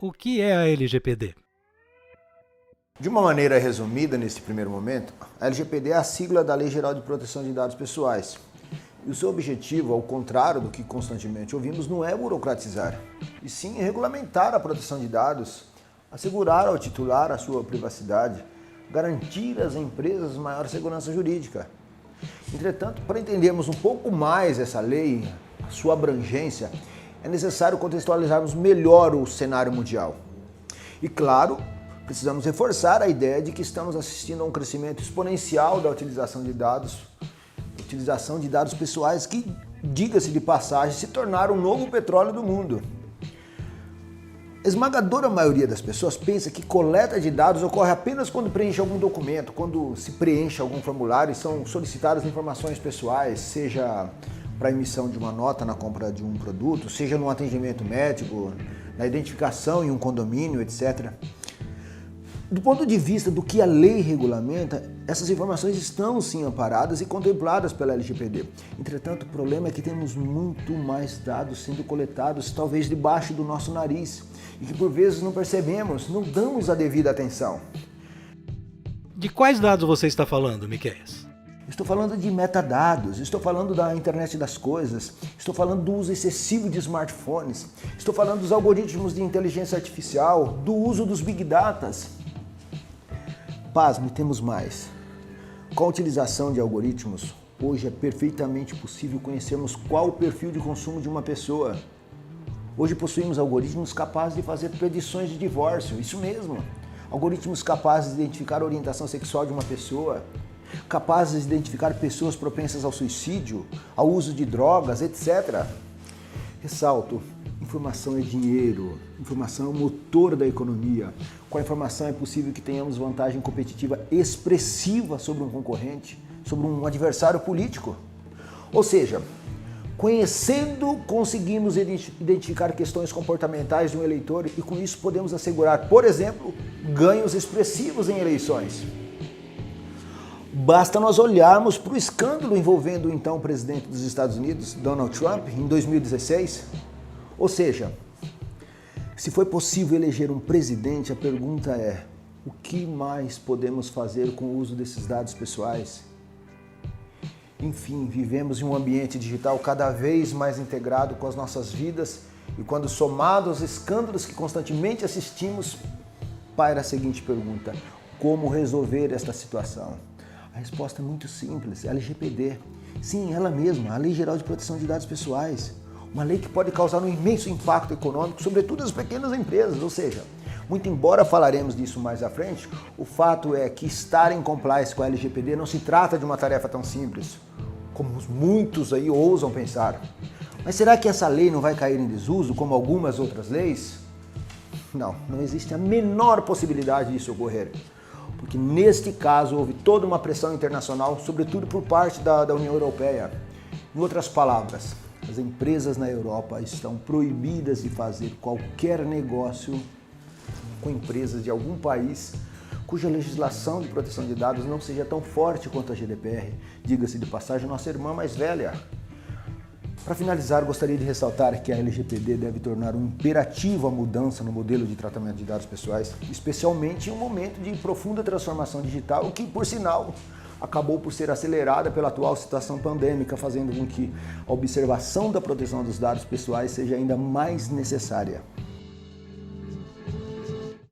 O que é a LGPD? De uma maneira resumida, nesse primeiro momento, a LGPD é a sigla da Lei Geral de Proteção de Dados Pessoais. E o seu objetivo, ao contrário do que constantemente ouvimos, não é burocratizar, e sim regulamentar a proteção de dados, assegurar ao titular a sua privacidade, garantir às empresas maior segurança jurídica. Entretanto, para entendermos um pouco mais essa lei, a sua abrangência, é necessário contextualizarmos melhor o cenário mundial. E claro, precisamos reforçar a ideia de que estamos assistindo a um crescimento exponencial da utilização de dados pessoais que, diga-se de passagem, se tornaram o novo petróleo do mundo. A esmagadora maioria das pessoas pensa que coleta de dados ocorre apenas quando preenche algum documento, quando se preenche algum formulário e são solicitadas informações pessoais, seja para a emissão de uma nota na compra de um produto, seja no atendimento médico, na identificação em um condomínio, etc. Do ponto de vista do que a lei regulamenta, essas informações estão sim amparadas e contempladas pela LGPD. Entretanto, o problema é que temos muito mais dados sendo coletados, talvez debaixo do nosso nariz, e que por vezes não percebemos, não damos a devida atenção. De quais dados você está falando, Miqueias? Estou falando de metadados, estou falando da internet das coisas, estou falando do uso excessivo de smartphones, estou falando dos algoritmos de inteligência artificial, do uso dos big datas. Pasme, temos mais. Com a utilização de algoritmos, hoje é perfeitamente possível conhecermos qual o perfil de consumo de uma pessoa. Hoje possuímos algoritmos capazes de fazer predições de divórcio, isso mesmo. Algoritmos capazes de identificar a orientação sexual de uma pessoa, capazes de identificar pessoas propensas ao suicídio, ao uso de drogas, etc. Ressalto, informação é dinheiro, informação é o motor da economia. Com a informação é possível que tenhamos vantagem competitiva expressiva sobre um concorrente, sobre um adversário político. Ou seja, conhecendo, conseguimos identificar questões comportamentais de um eleitor e com isso podemos assegurar, por exemplo, ganhos expressivos em eleições. Basta nós olharmos para o escândalo envolvendo o então presidente dos Estados Unidos, Donald Trump, em 2016. Ou seja, se foi possível eleger um presidente, a pergunta é: o que mais podemos fazer com o uso desses dados pessoais? Enfim, vivemos em um ambiente digital cada vez mais integrado com as nossas vidas e quando somado aos escândalos que constantemente assistimos, paira a seguinte pergunta: como resolver esta situação? A resposta é muito simples, é a LGPD. Sim, ela mesma, a Lei Geral de Proteção de Dados Pessoais. Uma lei que pode causar um imenso impacto econômico, sobretudo as pequenas empresas, ou seja, muito embora falaremos disso mais à frente, o fato é que estar em compliance com a LGPD não se trata de uma tarefa tão simples, como muitos aí ousam pensar. Mas será que essa lei não vai cair em desuso, como algumas outras leis? Não existe a menor possibilidade disso ocorrer. Porque neste caso houve toda uma pressão internacional, sobretudo por parte da União Europeia. Em outras palavras, as empresas na Europa estão proibidas de fazer qualquer negócio com empresas de algum país cuja legislação de proteção de dados não seja tão forte quanto a GDPR, diga-se de passagem, nossa irmã mais velha. Para finalizar, gostaria de ressaltar que a LGPD deve tornar um imperativo a mudança no modelo de tratamento de dados pessoais, especialmente em um momento de profunda transformação digital, que, por sinal, acabou por ser acelerada pela atual situação pandêmica, fazendo com que a observação da proteção dos dados pessoais seja ainda mais necessária.